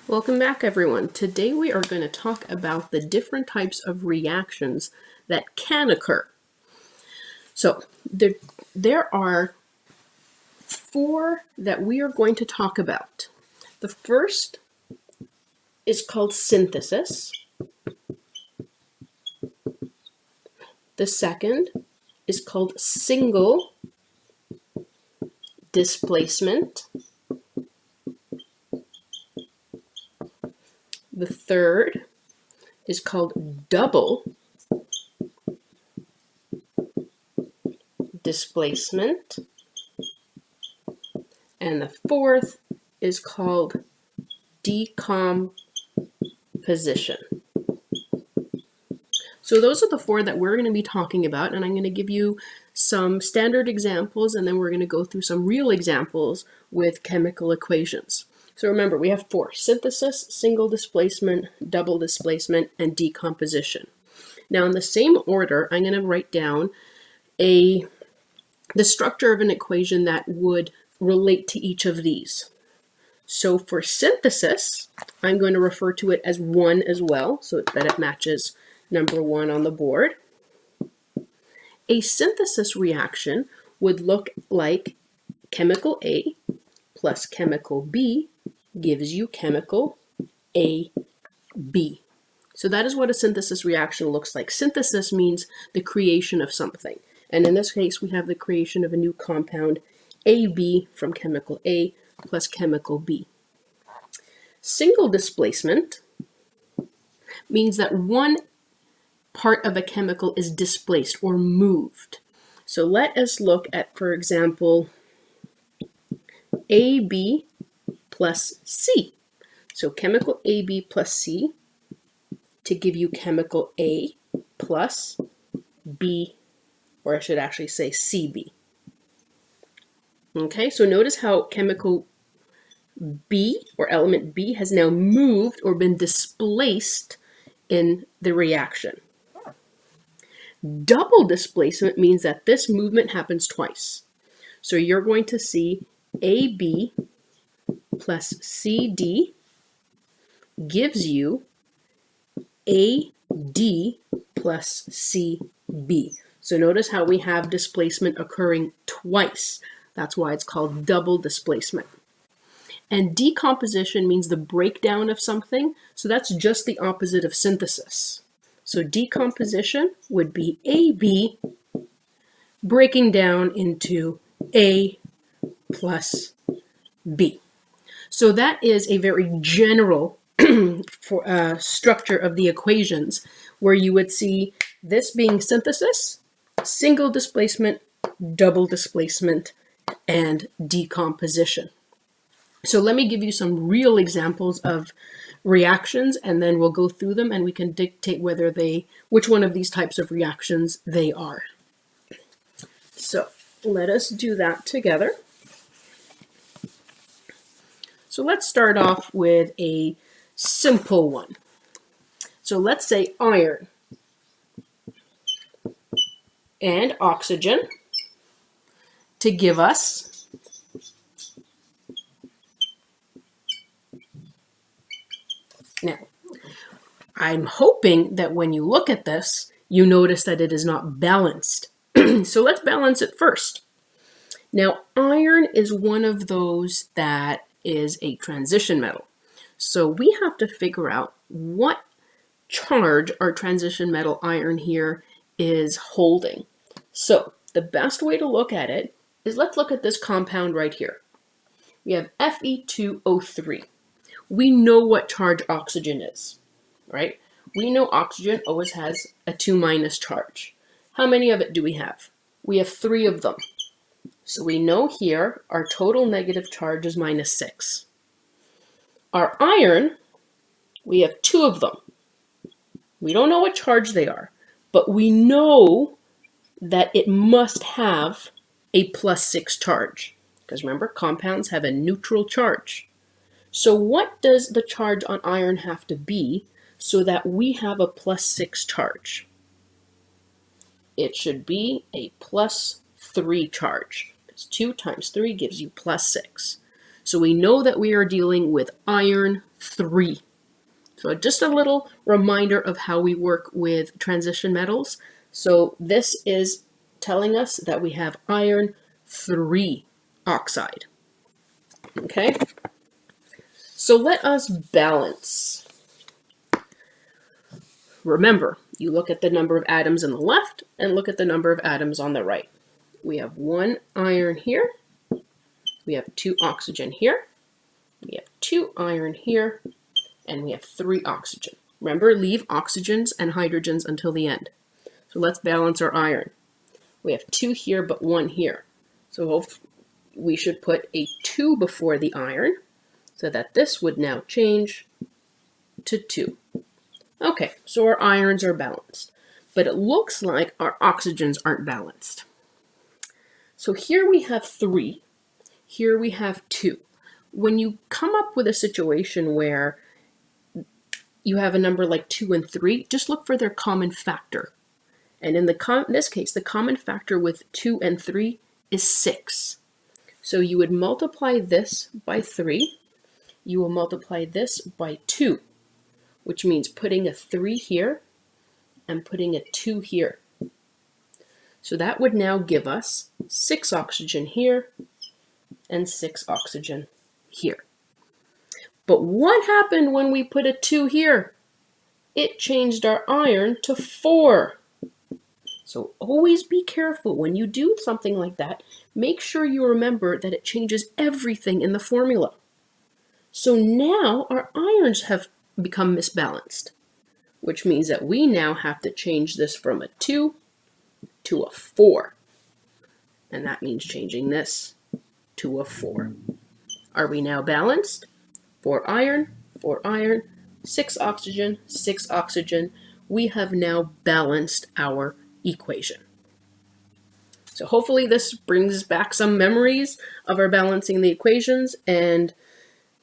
Welcome back, everyone. Today we are going to talk about the different types of reactions that can occur. So there are four that we are going to talk about. The first is called synthesis. The second is called single displacement. The third is called double displacement. And the fourth is called decomposition. So those are the four that we're going to be talking about, and I'm going to give you some standard examples, and then we're going to go through some real examples with chemical equations. So remember, we have four: synthesis, single displacement, double displacement, and decomposition. Now in the same order, I'm going to write down the structure of an equation that would relate to each of these. So for synthesis, I'm going to refer to it as 1 as well, so that it matches number 1 on the board. A synthesis reaction would look like chemical A plus chemical B gives you chemical AB. So that is what a synthesis reaction looks like. Synthesis means the creation of something. And in this case, we have the creation of a new compound, AB, from chemical A plus chemical B. Single displacement means that one part of a chemical is displaced or moved. So let us look at, for example, AB plus C. So chemical AB plus C to give you chemical A plus B, or I should actually say CB. Okay, so notice how chemical B, or element B, has now moved or been displaced in the reaction. Double displacement means that this movement happens twice. So you're going to see AB plus CD gives you AD plus CB. So notice how we have displacement occurring twice. That's why it's called double displacement. And decomposition means the breakdown of something. So that's just the opposite of synthesis. So decomposition would be AB breaking down into A plus B. So that is a very general structure of the equations, where you would see this being synthesis, single displacement, double displacement, and decomposition. So let me give you some real examples of reactions, and then we'll go through them and we can dictate which one of these types of reactions they are. So let us do that together. So let's start off with a simple one. So let's say iron and oxygen to give us now. I'm hoping that when you look at this, you notice that it is not balanced. So let's balance it first. Now, iron is one of those that is a transition metal. So we have to figure out what charge our transition metal iron here is holding. So the best way to look at it is, let's look at this compound right here. We have Fe2O3. We know what charge oxygen is, right? We know oxygen always has a 2- charge. How many of it do we have? We have 3 of them. So we know here our total negative charge is -6. Our iron, we have 2 of them. We don't know what charge they are, but we know that it must have a +6 charge. Because remember, compounds have a neutral charge. So what does the charge on iron have to be so that we have a +6 charge? It should be a +3 charge. Because 2 times 3 gives you +6. So we know that we are dealing with iron 3. So just a little reminder of how we work with transition metals. So this is telling us that we have iron 3 oxide. Okay? So let us balance. Remember, you look at the number of atoms on the left and look at the number of atoms on the right. We have 1 iron here. We have 2 oxygen here. We have 2 iron here. And we have 3 oxygen. Remember, leave oxygens and hydrogens until the end. So let's balance our iron. We have 2 here, but 1 here. So we should put a 2 before the iron, so that this would now change to 2. Okay, so our irons are balanced. But it looks like our oxygens aren't balanced. So here we have 3. Here we have 2. When you come up with a situation where you have a number like 2 and 3, just look for their common factor. And in this case, the common factor with 2 and 3 is 6. So you would multiply this by 3. You will multiply this by 2, which means putting a 3 here and putting a 2 here. So that would now give us 6 oxygen here and 6 oxygen here. But what happened when we put a 2 here? It changed our iron to 4. So always be careful when you do something like that. Make sure you remember that it changes everything in the formula. So now our irons have become misbalanced, which means that we now have to change this from a 2 to a 4. And that means changing this to a 4. Are we now balanced? 4 iron, 6 oxygen, 6 oxygen. We have now balanced our equation. So hopefully this brings back some memories of our balancing the equations, and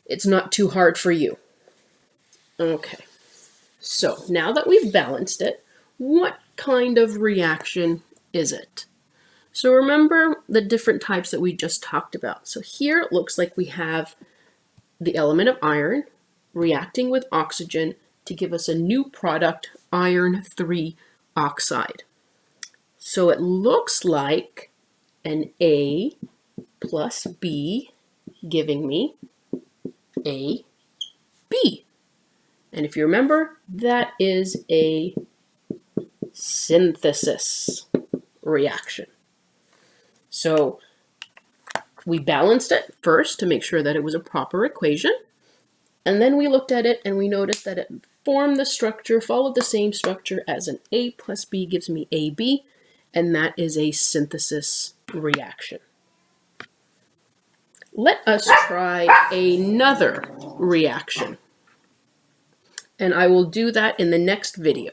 it's not too hard for you. Okay, so now that we've balanced it, what kind of reaction is it? So remember the different types that we just talked about. So here it looks like we have the element of iron reacting with oxygen to give us a new product, iron 3 oxide. So it looks like an A plus B giving me a B. And if you remember, that is a synthesis reaction. So we balanced it first to make sure that it was a proper equation. And then we looked at it and we noticed that it formed the structure, followed the same structure as an A plus B gives me AB, and that is a synthesis reaction. Let us try another reaction. And I will do that in the next video.